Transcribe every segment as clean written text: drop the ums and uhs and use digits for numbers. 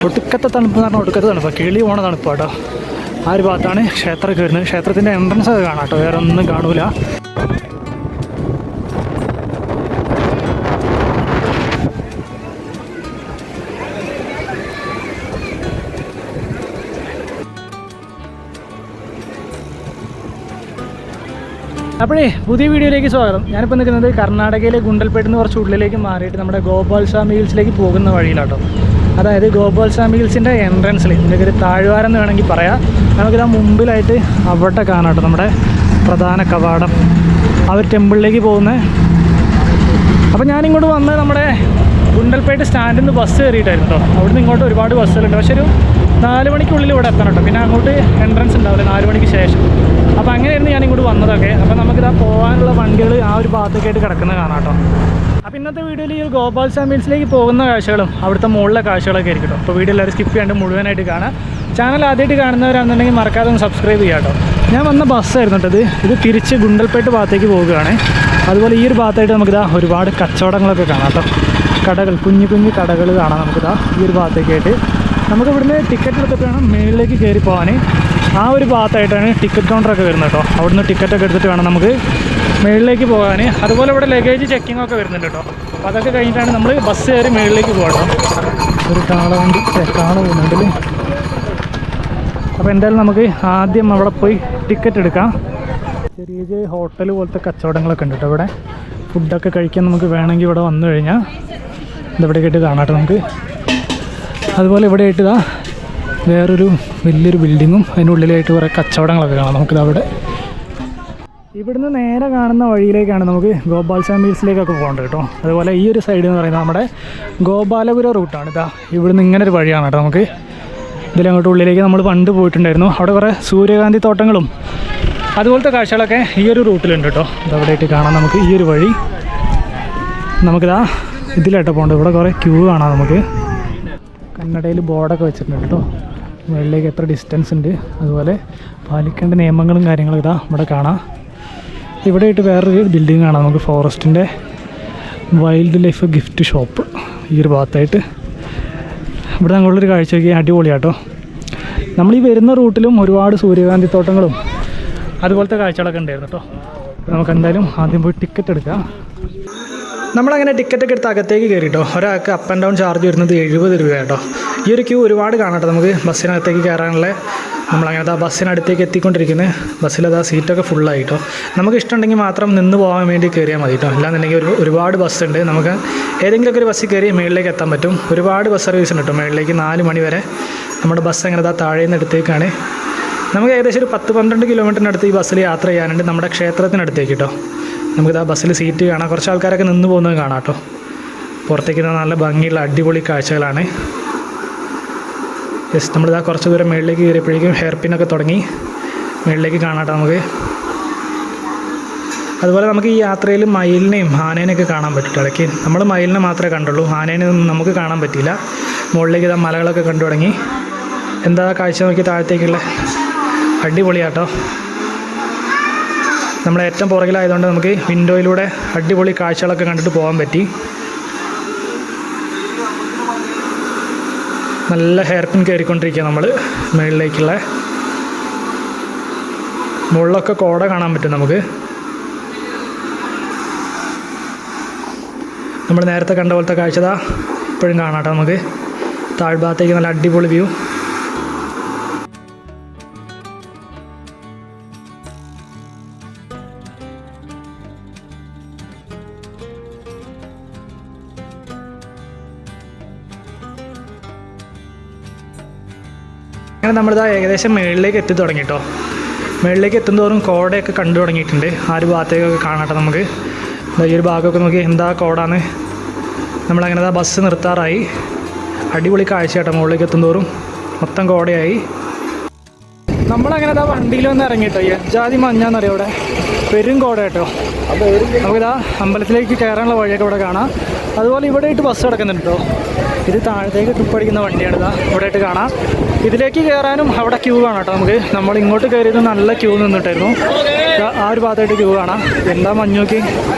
ഒടുക്കത്തെ തണുപ്പ് എന്ന് പറഞ്ഞാൽ ഒടുക്കത്തെ തണുപ്പ്, കിളി പോണ തണുപ്പ് കേട്ടോ. ആ ഒരു ഭാഗത്താണ് ക്ഷേത്രമൊക്കെ വരുന്നത്. ക്ഷേത്രത്തിൻ്റെ എൻട്രൻസ് ഒക്കെ കാണാം കേട്ടോ, വേറെ ഒന്നും കാണൂല. അപ്പോഴേ പുതിയ വീഡിയോയിലേക്ക് സ്വാഗതം. ഞാനിപ്പോൾ നിൽക്കുന്നത് കർണാടകയിലെ ഗുണ്ടൽപേട്ട് നിന്ന് കുറച്ച് ഉള്ളിലേക്ക് മാറിയിട്ട് നമ്മുടെ ഗോപാൽസ്വാമി ഹിൽസിലേക്ക് പോകുന്ന വഴിയിലാട്ടോ. അതായത് ഗോപാൽസ്വാമി ഹിൽസിൻ്റെ എൻട്രൻസിൽ ഇതിൻ്റെ ഒരു താഴ്വാരം എന്ന് വേണമെങ്കിൽ പറയാം. നമുക്കിതാ മുമ്പിലായിട്ട് അവിടെ കാണാം കേട്ടോ നമ്മുടെ പ്രധാന കവാടം, ആ ഒരു ടെമ്പിളിലേക്ക് പോകുന്നത്. അപ്പോൾ ഞാനിങ്ങോട്ട് വന്നത് നമ്മുടെ ഗുണ്ടൽപേട്ട് സ്റ്റാൻഡിൽ നിന്ന് ബസ് കയറിയിട്ടായിരുന്നു കേട്ടോ. അവിടുന്ന് ഇങ്ങോട്ട് ഒരുപാട് ബസ്സുകളുണ്ട്, പക്ഷേ ഒരു 4 മണിക്കുള്ളിൽ ഇവിടെ എത്തണം കേട്ടോ. പിന്നെ അങ്ങോട്ട് എൻട്രൻസ് ഉണ്ടാവില്ല 4 മണിക്ക് ശേഷം. അപ്പോൾ അങ്ങനെയായിരുന്നു ഞാൻ ഇങ്ങോട്ട് വന്നതൊക്കെ. അപ്പോൾ നമുക്കിതാ പോകാനുള്ള വണ്ടികൾ ആ ഒരു ഭാഗത്തേക്കായിട്ട് കിടക്കുന്നത് കാണാം കേട്ടോ. അപ്പോൾ ഇന്നത്തെ വീഡിയോയിൽ ഈ ഒരു ഗോപാൽസ്വാമി ഹിൽസിലേക്ക് പോകുന്ന കാഴ്ചകളും അവിടുത്തെ മുകളിലെ കാഴ്ചകളൊക്കെ ആയിരിക്കും കേട്ടോ. അപ്പോൾ വീഡിയോ എല്ലാവരും സ്കിപ്പ് ചെയ്യാണ്ട് മുഴുവനായിട്ട് കാണാം. ചാനൽ ആദ്യമായിട്ട് കാണുന്നവരാണെന്നുണ്ടെങ്കിൽ മറക്കാതെ ഒന്ന് സബ്സ്ക്രൈബ് ചെയ്യാം കേട്ടോ. ഞാൻ വന്ന ബസ്സായിരുന്നു കേട്ടോ ഇത് തിരിച്ച് ഗുണ്ടൽപേട്ട് ഭാഗത്തേക്ക് പോവുകയാണ്. അതുപോലെ ഈ ഒരു ഭാഗത്തായിട്ട് നമുക്കിതാ ഒരുപാട് കച്ചവടങ്ങളൊക്കെ കാണാം കേട്ടോ. കടകൾ, കുഞ്ഞു കുഞ്ഞു കടകൾ കാണാം നമുക്കിതാ ഈ ഒരു ഭാഗത്തേക്കായിട്ട്. നമുക്ക് ഇവിടുന്ന് ടിക്കറ്റ് എടുത്തിട്ട് വേണം മുകളിലേക്ക് കയറി പോകാൻ. ആ ഒരു ഭാഗത്തായിട്ടാണ് ടിക്കറ്റ് കൗണ്ടറൊക്കെ വരുന്നത് കേട്ടോ. അവിടുന്ന് ടിക്കറ്റൊക്കെ എടുത്തിട്ട് വേണം നമുക്ക് മുകളിലേക്ക് പോകാൻ. അതുപോലെ ഇവിടെ ലഗേജ് ചെക്കിംഗ് ഒക്കെ വരുന്നുണ്ട് കേട്ടോ. അപ്പോൾ അതൊക്കെ കഴിഞ്ഞിട്ടാണ് നമ്മൾ ബസ് കയറി മുകളിലേക്ക് പോകട്ടോ. ഒരു കാളവണ്ടി കാള പോകുന്നുണ്ടല്ലേ. അപ്പോൾ എന്തായാലും നമുക്ക് ആദ്യം അവിടെ പോയി ടിക്കറ്റ് എടുക്കാം. ചെറിയ ചെറിയ ഹോട്ടൽ പോലത്തെ കച്ചവടങ്ങളൊക്കെ ഉണ്ട് കേട്ടോ ഇവിടെ. ഫുഡൊക്കെ കഴിക്കാൻ നമുക്ക് വേണമെങ്കിൽ ഇവിടെ വന്നു കഴിഞ്ഞാൽ ഇതെവിടേക്കായിട്ട് കാണാം കേട്ടോ നമുക്ക്. അതുപോലെ ഇവിടെ ആയിട്ട് ഇതാ വേറൊരു വലിയൊരു ബിൽഡിങ്ങും അതിനുള്ളിലായിട്ട് കുറേ കച്ചവടങ്ങളൊക്കെ കാണാം നമുക്കിത് അവിടെ. ഇവിടുന്ന് നേരെ കാണുന്ന വഴിയിലേക്കാണ് നമുക്ക് ഗോപാൽസ്വാമി ഹിൽസിലേക്കൊക്കെ പോകേണ്ടത് കേട്ടോ. അതുപോലെ ഈ ഒരു സൈഡ് എന്ന് പറയുന്നത് നമ്മുടെ ഗോപാലപുരം റൂട്ടാണ്. ഇതാ ഇവിടുന്ന് ഇങ്ങനെ ഒരു വഴിയാണ് കേട്ടോ നമുക്ക്. ഇതിലങ്ങോട്ട് ഉള്ളിലേക്ക് നമ്മൾ പണ്ട് പോയിട്ടുണ്ടായിരുന്നു. അവിടെ കുറേ സൂര്യകാന്തി തോട്ടങ്ങളും അതുപോലത്തെ കാഴ്ചകളൊക്കെ ഈ ഒരു റൂട്ടിലുണ്ട് കേട്ടോ. ഇതവിടെ ആയിട്ട് കാണാം നമുക്ക് ഈ ഒരു വഴി. നമുക്കിതാ ഇതിലായിട്ട് പോകേണ്ടത്. ഇവിടെ കുറേ ക്യൂ കാണാം നമുക്ക്. കന്നഡയിൽ ബോർഡൊക്കെ വെച്ചിട്ടുണ്ട് കേട്ടോ. മുകളിലേക്ക് എത്ര ഡിസ്റ്റൻസ് ഉണ്ട്, അതുപോലെ പാലിക്കേണ്ട നിയമങ്ങളും കാര്യങ്ങളും ഇതാ ഇവിടെ കാണാം. ഇവിടെ ആയിട്ട് വേറൊരു ബിൽഡിംഗ് കാണാം നമുക്ക്. ഫോറസ്റ്റിൻ്റെ വൈൽഡ് ലൈഫ് ഗിഫ്റ്റ് ഷോപ്പ് ഈ ഒരു ഭാഗത്തായിട്ട്. ഇവിടെ ഞങ്ങളൊരു കാഴ്ച നോക്കി അടിപൊളിയാട്ടോ. നമ്മൾ ഈ വരുന്ന റൂട്ടിലും ഒരുപാട് സൂര്യകാന്തി തോട്ടങ്ങളും അതുപോലത്തെ കാഴ്ചകളൊക്കെ ഉണ്ടായിരുന്നു കേട്ടോ. നമുക്ക് എന്തായാലും ആദ്യം പോയി ടിക്കറ്റ് എടുക്കാം. നമ്മളങ്ങനെ ടിക്കറ്റൊക്കെ എടുത്ത് അകത്തേക്ക് കയറിയിട്ടോ. ഒരാൾക്ക് അപ്പ് ആൻഡ് ഡൗൺ ചാർജ് വരുന്നത് 70 രൂപ കേട്ടോ. ഈ ഒരു ക്യൂ ഒരുപാട് കാണാം നമുക്ക് ബസ്സിനകത്തേക്ക് കയറാനുള്ള. നമ്മളങ്ങനെ ആ ബസ്സിനടുത്തേക്ക് എത്തിക്കൊണ്ടിരിക്കുന്നത്. ബസ്സിലതാ സീറ്റൊക്കെ ഫുള്ളായിട്ടോ. നമുക്ക് ഇഷ്ടമുണ്ടെങ്കിൽ മാത്രം നിന്ന് പോകാൻ വേണ്ടി കയറിയാൽ മതി കേട്ടോ. അല്ലാന്നുണ്ടെങ്കിൽ ഒരുപാട് ബസ്സുണ്ട്. നമുക്ക് ഏതെങ്കിലുമൊക്കെ ഒരു ബസ്സിൽ കയറി മുകളിലേക്ക് എത്താൻ പറ്റും. ഒരുപാട് ബസ് സർവീസ് ഉണ്ട് കേട്ടോ മുകളിലേക്ക്. 4 മണി വരെ നമ്മുടെ ബസ് അങ്ങനെ താഴെ നിന്ന് അടുത്തേക്കാണ്. നമുക്ക് ഏകദേശം ഒരു 10-12 കിലോമീറ്ററിനടുത്ത് ഈ ബസ്സിൽ യാത്ര ചെയ്യാനുണ്ട് നമ്മുടെ ക്ഷേത്രത്തിനടുത്തേക്ക് കേട്ടോ. നമുക്കിതാ ബസ്സിൽ സീറ്റ് കാണാം. കുറച്ച് ആൾക്കാരൊക്കെ നിന്ന് പോകുന്നത് കാണാം കേട്ടോ. പുറത്തേക്ക് നല്ല ഭംഗിയുള്ള അടിപൊളി കാഴ്ചകളാണ്. ജസ്റ്റ് നമ്മളിതാ കുറച്ച് ദൂരം മുകളിലേക്ക് കയറിയപ്പോഴേക്കും ഹെയർ പിന്നൊക്കെ തുടങ്ങി മുകളിലേക്ക് കാണാം കേട്ടോ നമുക്ക്. അതുപോലെ നമുക്ക് ഈ യാത്രയിൽ മയിലിനെയും ആനേനെയൊക്കെ കാണാൻ പറ്റും. ഇടയ്ക്ക് നമ്മൾ മയിലിനെ മാത്രമേ കണ്ടുള്ളൂ, ആനേനെയൊന്നും നമുക്ക് കാണാൻ പറ്റിയില്ല. മുകളിലേക്ക് ഇതാ മലകളൊക്കെ കണ്ടു തുടങ്ങി. എന്താ കാഴ്ച നോക്കി താഴത്തേക്കുള്ള അടിപൊളിയാട്ടോ. നമ്മൾ ഏറ്റവും പുറകിലായതുകൊണ്ട് നമുക്ക് വിൻഡോയിലൂടെ അടിപൊളി കാഴ്ചകളൊക്കെ കണ്ടിട്ട് പോകാൻ പറ്റി. നല്ല ഹെയർ പിൻ കയറിക്കൊണ്ടിരിക്കുക നമ്മൾ മുകളിലേക്കുള്ള. മുകളിലൊക്കെ കോട കാണാൻ പറ്റും നമുക്ക്. നമ്മൾ നേരത്തെ കണ്ട പോലത്തെ കാഴ്ചതാ ഇപ്പോഴും കാണാം കേട്ടോ നമുക്ക്. താഴ്ഭാഗത്തേക്ക് നല്ല അടിപൊളി വ്യൂ. അങ്ങനെ നമ്മളിതാ ഏകദേശം മുകളിലേക്ക് എത്തി തുടങ്ങി കേട്ടോ. മുകളിലേക്ക് എത്തുന്നതോറും കോടയൊക്കെ കണ്ടു തുടങ്ങിയിട്ടുണ്ട്. ആ ഒരു ഭാഗത്തേക്കൊക്കെ കാണാട്ടോ നമുക്ക്. ഈ ഒരു ഭാഗമൊക്കെ നോക്കി എന്താ കോടാന്ന്. നമ്മളങ്ങനെ ബസ് നിർത്താറായി. അടിപൊളി കാഴ്ച കേട്ടോ. മുകളിലേക്ക് എത്തുന്നതോറും മൊത്തം കോടയായി. നമ്മളങ്ങനെ വണ്ടിയിൽ വന്ന് ഇറങ്ങിയിട്ടോ. ജാതി മഞ്ഞാന്നറിയാം ഇവിടെ. പെരും കോട കേട്ടോ. നമുക്കിതാ അമ്പലത്തിലേക്ക് കയറാനുള്ള വഴിയൊക്കെ ഇവിടെ കാണാം. അതുപോലെ ഇവിടെ ആയിട്ട് ബസ് കിടക്കുന്നുണ്ട് കേട്ടോ. ഇത് താഴത്തേക്ക് തുപ്പടിക്കുന്ന വണ്ടിയാണ്. ഇതാ ഇവിടെ ആയിട്ട് കാണാം. ഇതിലേക്ക് കയറാനും അവിടെ ക്യൂ കാണാം കേട്ടോ നമുക്ക്. നമ്മൾ ഇങ്ങോട്ട് കയറിയത് നല്ല ക്യൂ നിന്നിട്ടായിരുന്നു. ആ ഒരു ഭാഗത്തായിട്ട് ക്യൂ കാണാം. എന്താ മഞ്ഞൊക്കെ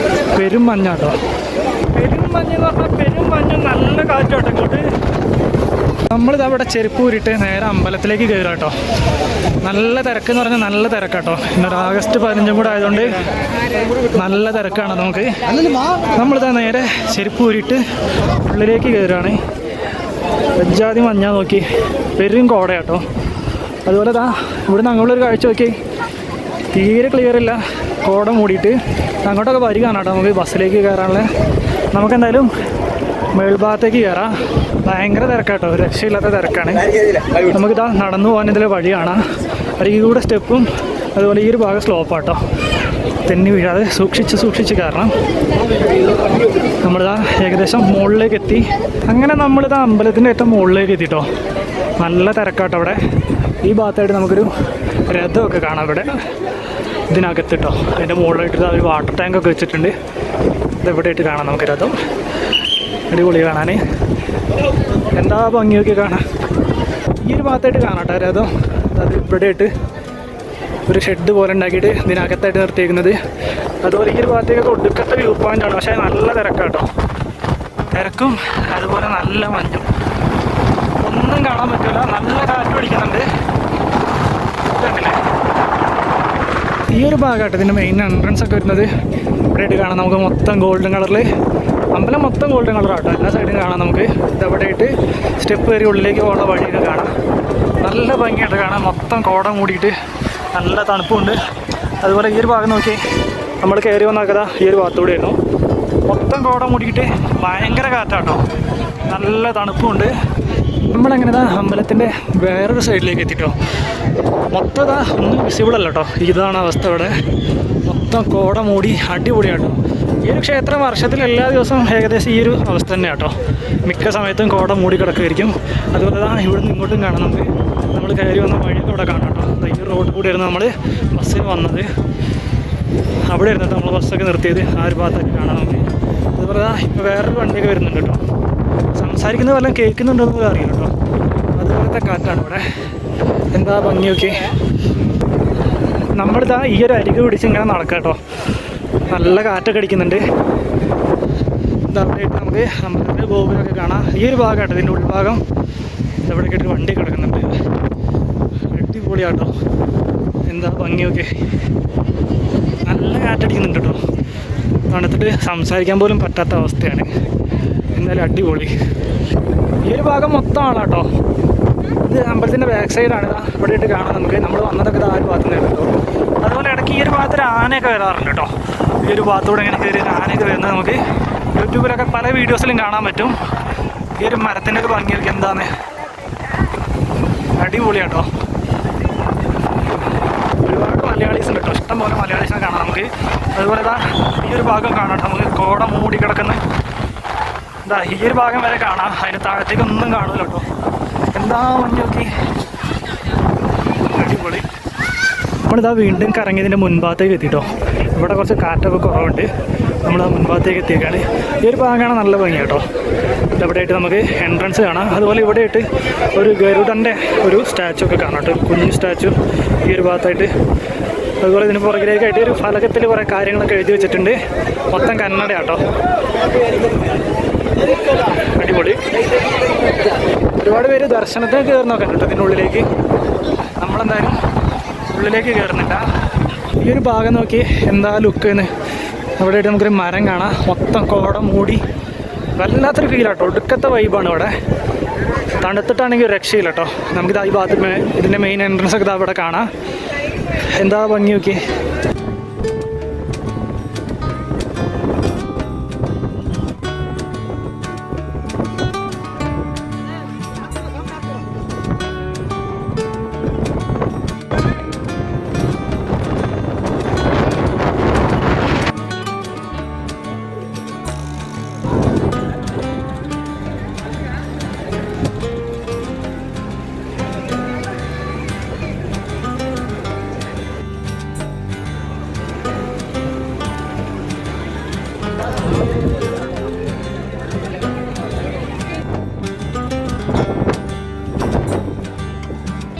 പെരും മഞ്ഞാട്ടോ. പെരും മഞ്ഞെന്ന് പറഞ്ഞാൽ പെരും മഞ്ഞും നല്ല കാറ്റോട്ടോ ഇങ്ങോട്ട്. നമ്മളിത് അവിടെ ചെരുപ്പ് ഊരിട്ട് നേരെ അമ്പലത്തിലേക്ക് കയറാം കേട്ടോ. നല്ല തിരക്കെന്ന് പറഞ്ഞാൽ നല്ല തിരക്കാട്ടോ. ഇന്നൊരു ആഗസ്റ്റ് 15 കൂടെ ആയതുകൊണ്ട് നല്ല തിരക്കാണ്. നമുക്ക് നമ്മളിതാ നേരെ ചെരുപ്പ് ഊരിട്ട് ഉള്ളിലേക്ക് കയറുകയാണ്. വെജാതി മഞ്ഞ നോക്കി പെരും കോടയാട്ടോ. അതുപോലെ ഇതാ ഇവിടുന്ന് അങ്ങോട്ടൊരു കാഴ്ച നോക്കി, തീരെ ക്ലിയർ ഇല്ല, കോട മൂടിയിട്ട്. അങ്ങോട്ടൊക്കെ വരികയാണ് കേട്ടോ നമുക്ക് ബസ്സിലേക്ക് കയറാനുള്ള. നമുക്കെന്തായാലും മേൽഭാഗത്തേക്ക് കയറാം. ഭയങ്കര തിരക്കാട്ടോ, രക്ഷയില്ലാത്ത തിരക്കാണ്. നമുക്കിതാ നടന്നു പോകാൻ ഇതിലെ വഴി കാണാം. അരികൂടെ സ്റ്റെപ്പും അതുപോലെ ഈ ഒരു ഭാഗം സ്ലോപ്പാട്ടോ. തെന്നി വീഴാതെ സൂക്ഷിച്ച് കയറണം. നമ്മളിതാ ഏകദേശം മുകളിലേക്ക് എത്തി. അങ്ങനെ നമ്മളിതാ അമ്പലത്തിൻ്റെ ഏറ്റവും മുകളിലേക്ക് എത്തിട്ടോ. നല്ല തിരക്കാട്ടോ അവിടെ. ഈ ഭാഗത്തായിട്ട് നമുക്കൊരു രഥമൊക്കെ കാണാം ഇവിടെ ഇതിനകത്തിട്ടോ. അതിൻ്റെ മുകളിലായിട്ട് ഒരു വാട്ടർ ടാങ്കൊക്കെ വെച്ചിട്ടുണ്ട്. ഇതെവിടെയായിട്ട് കാണാം നമുക്ക് രഥം. അടിപൊളി കാണാൻ, എന്താ ഭംഗിയൊക്കെ കാണാൻ. ഈ ഒരു ഭാഗത്തായിട്ട് കാണാം കേട്ടോ രഥം. അത് ഇവിടെയായിട്ട് ഒരു ഷെഡ് പോലെ ഉണ്ടാക്കിയിട്ട് ഇതിനകത്തായിട്ട് നിർത്തിയിരിക്കുന്നത്. അതുപോലെ ഈ ഒരു ഭാഗത്തേക്കൊക്കെ ഒടുക്കത്തെ വ്യൂ പോയിൻ്റാണ്. പക്ഷേ നല്ല തിരക്കാട്ടോ, തിരക്കും അതുപോലെ നല്ല മഞ്ഞും. ഒന്നും കാണാൻ പറ്റില്ല, നല്ല കാറ്റ് പിടിക്കുന്നുണ്ട്. ഈ ഒരു ഭാഗമായിട്ട് ഇതിൻ്റെ മെയിൻ എൻട്രൻസ് ഒക്കെ വരുന്നത് ഇവിടെയായിട്ട് കാണാം. നമുക്ക് മൊത്തം ഗോൾഡൻ കളറിൽ, അമ്പലം മൊത്തം ഗോൾഡൻ കളറാട്ടോ. എല്ലാ സൈഡും കാണാം നമുക്ക്. ഇതെവിടെയായിട്ട് സ്റ്റെപ്പ് കയറി ഉള്ളിലേക്ക് പോകുന്ന വഴിയൊക്കെ കാണാം. നല്ല ഭംഗിയായിട്ട് കാണാം. മൊത്തം കോട മൂടിയിട്ട് നല്ല തണുപ്പുണ്ട്. അതുപോലെ ഈ ഒരു ഭാഗം നോക്കി നമ്മൾ കയറി വന്നേക്കതാ ഈ ഒരു ഭാഗത്തൂടെ ആയിരുന്നു. മൊത്തം കോട മൂടിയിട്ട് ഭയങ്കര കാറ്റാട്ടോ, നല്ല തണുപ്പുണ്ട്. നമ്മളങ്ങനെ അമ്പലത്തിൻ്റെ വേറൊരു സൈഡിലേക്ക് എത്തിട്ടോ. മൊത്തം ഒന്നും വിസിബിൾ അല്ല കേട്ടോ. ഇതാണ് അവസ്ഥ ഇവിടെ. മൊത്തം കോട മൂടി അടിപൊളിയാട്ടോ. ഈ ഒരു ക്ഷേത്രം വർഷത്തിൽ എല്ലാ ദിവസവും ഏകദേശം ഈ ഒരു അവസ്ഥ തന്നെയാണ് കേട്ടോ. മിക്ക സമയത്തും കോട മൂടി കിടക്കുമായിരിക്കും. അതുപോലെ ഇവിടുന്ന് ഇങ്ങോട്ടും കാണാം നമുക്ക്. നമ്മൾ കയറി വന്ന വഴിയൊക്കെ ഇവിടെ കാണാം കേട്ടോ. ഈ റോഡ് കൂടിയായിരുന്നു നമ്മൾ ബസ്സിന് വന്നത്. അവിടെ ഇരുന്നിട്ട് നമ്മൾ ബസ്സൊക്കെ നിർത്തിയത് ആ ഒരു ഭാഗത്തൊക്കെ കാണാം നമുക്ക്. അതുപോലെ ഇപ്പോൾ വേറൊരു വണ്ടിയൊക്കെ വരുന്നുണ്ട് കേട്ടോ. സംസാരിക്കുന്നത് വല്ലതും കേൾക്കുന്നുണ്ടോയെന്ന് പോലും അറിയില്ല കേട്ടോ. അതുപോലത്തെ കാറ്റാണ് ഇവിടെ. എന്താ ഭംഗിയൊക്കെ. നമ്മളിതാ ഈ ഒരു അരികെ പിടിച്ച് ഇങ്ങനെ നടക്കാം കേട്ടോ. നല്ല കാറ്റൊക്കെ അടിക്കുന്നുണ്ട്. ഇതവിടെയായിട്ട് നമുക്ക് അമ്പലത്തിൻ്റെ ഗോപുരമൊക്കെ കാണാം. ഈ ഒരു ഭാഗമായിട്ട് ഇതിൻ്റെ ഉൾഭാഗം ഇവിടെയൊക്കെ ആയിട്ട് വണ്ടി കിടക്കുന്നുണ്ട്. അടിപൊളിയാട്ടോ, എന്താ ഭംഗിയൊക്കെ. നല്ല കാറ്റടിക്കുന്നുണ്ട് കേട്ടോ. തണുത്തിട്ട് സംസാരിക്കാൻ പോലും പറ്റാത്ത അവസ്ഥയാണ്. എന്തായാലും അടിപൊളി. ഈ ഒരു ഭാഗം മൊത്തം ആളാട്ടോ. ഇത് അമ്പലത്തിൻ്റെ ബാക്ക് സൈഡാണ്. ഇവിടെയായിട്ട് കാണാം നമുക്ക്. നമ്മൾ വന്നതൊക്കെ ആ ഒരു ഭാഗത്ത് നിന്ന് കേട്ടോ. അതുപോലെ ഇടയ്ക്ക് ഈ ഒരു ഭാഗത്തൊരു ആനയൊക്കെ വരാറുണ്ട് കേട്ടോ. ഈ ഒരു ഭാഗത്തൂടെ ഇങ്ങനെ കയറി ഒരു ആനയൊക്കെ വരുന്നത് നമുക്ക് യൂട്യൂബിലൊക്കെ പല വീഡിയോസിലും കാണാൻ പറ്റും. ഈ ഒരു മരത്തിൻ്റെ ഒക്കെ ഭംഗിയൊക്കെ എന്താണ് അടിപൊളിയാട്ടോ. ഒരുപാട് മലയാളീസ് ഉണ്ട് കേട്ടോ. ഇഷ്ടം പോലെ മലയാളീസിനെ കാണാം നമുക്ക്. അതുപോലെ ഈ ഒരു ഭാഗം കാണാം കേട്ടോ. നമുക്ക് കോട മൂടി കിടക്കുന്ന ഈ ഒരു ഭാഗം വരെ കാണാം. അതിന് താഴത്തേക്കൊന്നും കാണൂല കേട്ടോ. എന്താ മഞ്ഞൊക്കെ അടിപൊളി. നമ്മളിതാ വീണ്ടും കറങ്ങിയതിൻ്റെ മുൻഭാഗത്തേക്ക് എത്തിട്ടോ. ഇവിടെ കുറച്ച് കാറ്റൊക്കെ കുറവുണ്ട്. നമ്മൾ ആ മുൻഭാഗത്തേക്ക് എത്തിയേക്കാണ്. ഈ ഒരു ഭാഗം കാണാൻ നല്ല ഭംഗി കേട്ടോ. ഇവിടെയായിട്ട് നമുക്ക് എൻട്രൻസ് കാണാം. അതുപോലെ ഇവിടെയായിട്ട് ഒരു ഗരുഡൻ്റെ ഒരു സ്റ്റാച്ചു ഒക്കെ കാണാം കേട്ടോ. കുഞ്ഞു സ്റ്റാച്ചു ഈ ഒരു ഭാഗത്തായിട്ട്. അതുപോലെ ഇതിന് പുറകിലേക്കായിട്ട് ഒരു ഫലകത്തിൽ കുറേ കാര്യങ്ങളൊക്കെ എഴുതി വെച്ചിട്ടുണ്ട്. മൊത്തം കന്നഡയാട്ടോ. അടിപൊളി. ഒരുപാട് പേര് ദർശനത്തിന് കയറുന്നൊക്കെ കേട്ടോ ഇതിൻ്റെ ഉള്ളിലേക്ക്. നമ്മളെന്തായാലും ഉള്ളിലേക്ക് കയറുന്നില്ല. ഈ ഒരു ഭാഗം നോക്കി എന്താ ലുക്ക് എന്ന്. അവിടെയായിട്ട് നമുക്കൊരു മരം കാണാം. മൊത്തം കോട മൂടി വല്ലാത്തൊരു ഫീലാട്ടോ. ഒടുക്കത്തെ വൈബാണ് ഇവിടെ. തണുത്തിട്ടാണെങ്കിൽ ഒരു രക്ഷയില്ല കേട്ടോ. നമുക്കിത് ഈ ഭാഗത്ത് ഇതിൻ്റെ മെയിൻ എൻട്രൻസ് ഒക്കെ അവിടെ കാണാം. എന്താ ഭംഗി നോക്കി.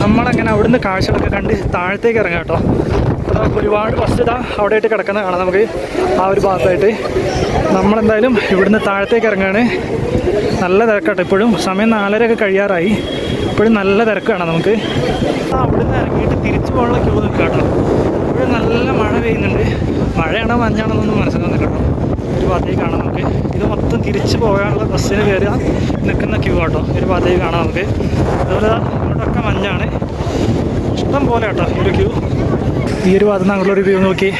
നമ്മളങ്ങനെ അവിടുന്ന് കാഴ്ചകളൊക്കെ കണ്ട് താഴത്തേക്ക് ഇറങ്ങാം കേട്ടോ. ഒരുപാട് ബസ് ഇതാ അവിടെയായിട്ട് കിടക്കുന്ന കാണാം നമുക്ക്. ആ ഒരു ഭാഗത്തായിട്ട് നമ്മളെന്തായാലും ഇവിടുന്ന് താഴത്തേക്ക് ഇറങ്ങുകയാണ്. നല്ല തിരക്കാട്ടോ ഇപ്പോഴും. സമയം 4:30 കഴിയാറായി. ഇപ്പോഴും നല്ല തിരക്കാണ് നമുക്ക്. അവിടുന്ന് ഇറങ്ങിയിട്ട് തിരിച്ചു പോകാനുള്ള ക്യൂ നിൽക്കുക കേട്ടോ. ഇപ്പോഴും നല്ല മഴ പെയ്യുന്നുണ്ട്. മഴയാണോ മഞ്ഞാണെന്നൊന്നും മനസ്സിലാകുന്നില്ല കേട്ടോ. ഒരു ഭാഗത്തേക്ക് കാണാം നമുക്ക്. ഇത് മൊത്തം തിരിച്ചു പോകാനുള്ള ബസ്സിന് കയറി നിൽക്കുന്ന ക്യൂ കേട്ടോ. ഒരു ഭാഗത്തേക്ക് കാണാം നമുക്ക്. അതുപോലെ ഇവിടെയൊക്കെ മഞ്ഞാണ്, ഇഷ്ടം പോലെ കേട്ടോ ഒരു ക്യൂ. ഈ ഒരു ഭാഗത്ത് നിന്ന് അങ്ങോട്ടൊരു ക്യൂ നോക്കി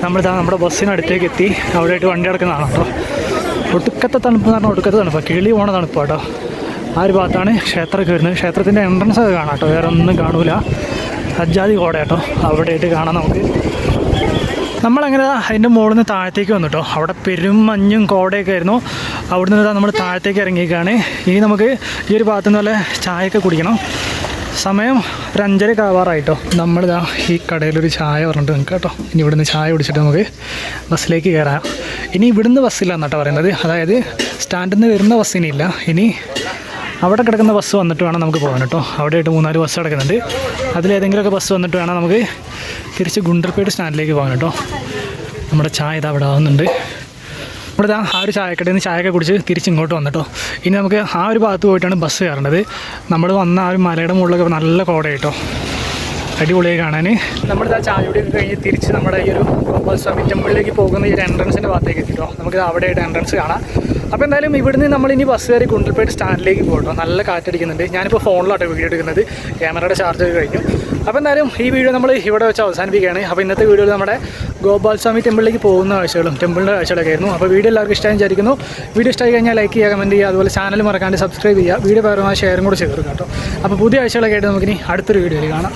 നമ്മളിതാ നമ്മുടെ ബസ്സിനടുത്തേക്ക് എത്തി. അവിടെയായിട്ട് വണ്ടി കിടക്കുന്നതാണ് കേട്ടോ. ഒടുക്കത്തെ തണുപ്പ് എന്ന് പറഞ്ഞാൽ ഒടുക്കത്തെ തണുപ്പാണ്, കിളി പോണ തണുപ്പ് കേട്ടോ. ആ ഒരു ഭാഗത്താണ് ക്ഷേത്രമൊക്കെ വരുന്നത്. ക്ഷേത്രത്തിൻ്റെ എൻട്രൻസ് ഒക്കെ കാണാം കേട്ടോ, വേറെ ഒന്നും കാണൂല. അജാതി കോട കേട്ടോ അവിടെയായിട്ട് കാണാം നമുക്ക്. നമ്മളങ്ങനെ അതിൻ്റെ മുകളിൽ നിന്ന് താഴത്തേക്ക് വന്നു കേട്ടോ. അവിടെ പെരും മഞ്ഞും കോടയൊക്കെ ആയിരുന്നു. അവിടെ നിന്ന് നമ്മൾ താഴത്തേക്ക് ഇറങ്ങിയേക്കാണ്. ഇനി നമുക്ക് ഈ ഒരു ഭാഗത്തു നിന്ന് വല്ല ചായയൊക്കെ കുടിക്കണം. സമയം ഒരു 5:30 ആവാറായിട്ടോ. നമ്മളിതാ ഈ കടയിലൊരു ചായ പറഞ്ഞിട്ട് നിൽക്കുക കേട്ടോ. ഇനി ഇവിടുന്ന് ചായ കുടിച്ചിട്ട് നമുക്ക് ബസ്സിലേക്ക് കയറാം. ഇനി ഇവിടുന്ന് ബസ്സില്ല എന്നാട്ടോ പറയുന്നത്. അതായത് സ്റ്റാൻഡിൽ നിന്ന് വരുന്ന ബസ്സിനില്ല. ഇനി അവിടെ കിടക്കുന്ന ബസ് വന്നിട്ട് വേണം നമുക്ക് പോകാൻ കേട്ടോ. അവിടെയായിട്ട് 3-4 ബസ് കിടക്കുന്നുണ്ട്. അതിലേതെങ്കിലുമൊക്കെ ബസ് വന്നിട്ട് വേണം നമുക്ക് തിരിച്ച് ഗുണ്ടൽപേട്ട് സ്റ്റാൻഡിലേക്ക് പോകാൻ കേട്ടോ. നമ്മുടെ ചായ ഇതാ അവിടെ ആവുന്നുണ്ട്. ഇവിടെ ആ ഒരു ചായക്കടയിൽ നിന്ന് ചായയൊക്കെ കുടിച്ച് തിരിച്ച് ഇങ്ങോട്ട് വന്നിട്ടോ. ഇനി നമുക്ക് ആ ഒരു ഭാഗത്ത് പോയിട്ടാണ് ബസ് കയറേണ്ടത്. നമ്മൾ വന്ന ആ ഒരു മലയുടെ മുകളിലൊക്കെ നല്ല കോട കേട്ടോ, അടിപൊളിയായി കാണാൻ. നമ്മളിതാ ചായ കുടിയൊക്കെ കഴിഞ്ഞ് തിരിച്ച് നമ്മുടെ ഈ ഒരു ഗോപാൽസ്വാമി ടെമ്പിളിലേക്ക് പോകുന്ന ഈ ഒരു എൻട്രൻസിൻ്റെ ഭാഗത്തേക്ക് എത്തിട്ടോ. നമുക്കിത് അവിടെയായിട്ട് എൻട്രൻസ് കാണാം. അപ്പോൾ എന്തായാലും ഇവിടുന്ന് നമ്മളിനി ബസ് കയറി ഗുണ്ടൽപേട്ട് സ്റ്റാൻഡിലേക്ക് പോകട്ടോ. നല്ല കാറ്റടിക്കുന്നുണ്ട്. ഞാനിപ്പോൾ ഫോണിലാട്ടോ വീഡിയോ എടുക്കുന്നത്, ക്യാമറയുടെ ചാർജ് ഒക്കെ കഴിഞ്ഞു. അപ്പോൾ എന്തായാലും ഈ വീഡിയോ നമ്മൾ ഇവിടെ വെച്ച് അവസാനിപ്പിക്കുകയാണ്. അപ്പോൾ ഇന്നത്തെ വീഡിയോയിൽ നമ്മുടെ ഗോപാൽസ്വാമി ടെമ്പിളിലേക്ക് പോകുന്ന കാഴ്ചകളും ടെമ്പിളിൻ്റെ കാഴ്ചകളൊക്കെ ആയിരുന്നു. അപ്പോൾ വീഡിയോ എല്ലാവർക്കും ഇഷ്ടമായി വിചാരിക്കുന്നു. വീഡിയോ ഇഷ്ടമായി കഴിഞ്ഞാൽ ലൈക്ക് ചെയ്യുക, കമൻറ്റ് ചെയ്യുക, അതുപോലെ ചാനൽ മറക്കാണ്ട് സബ്സ്ക്രൈബ് ചെയ്യുക. വീഡിയോ പരമായി ഷെയറും കൂടെ ചെയ്തു കേട്ടോ. അപ്പോൾ പുതിയ കാഴ്ചകളൊക്കെ ആയിട്ട് നമുക്കിനി അടുത്തൊരു വീഡിയോയിൽ കാണാം.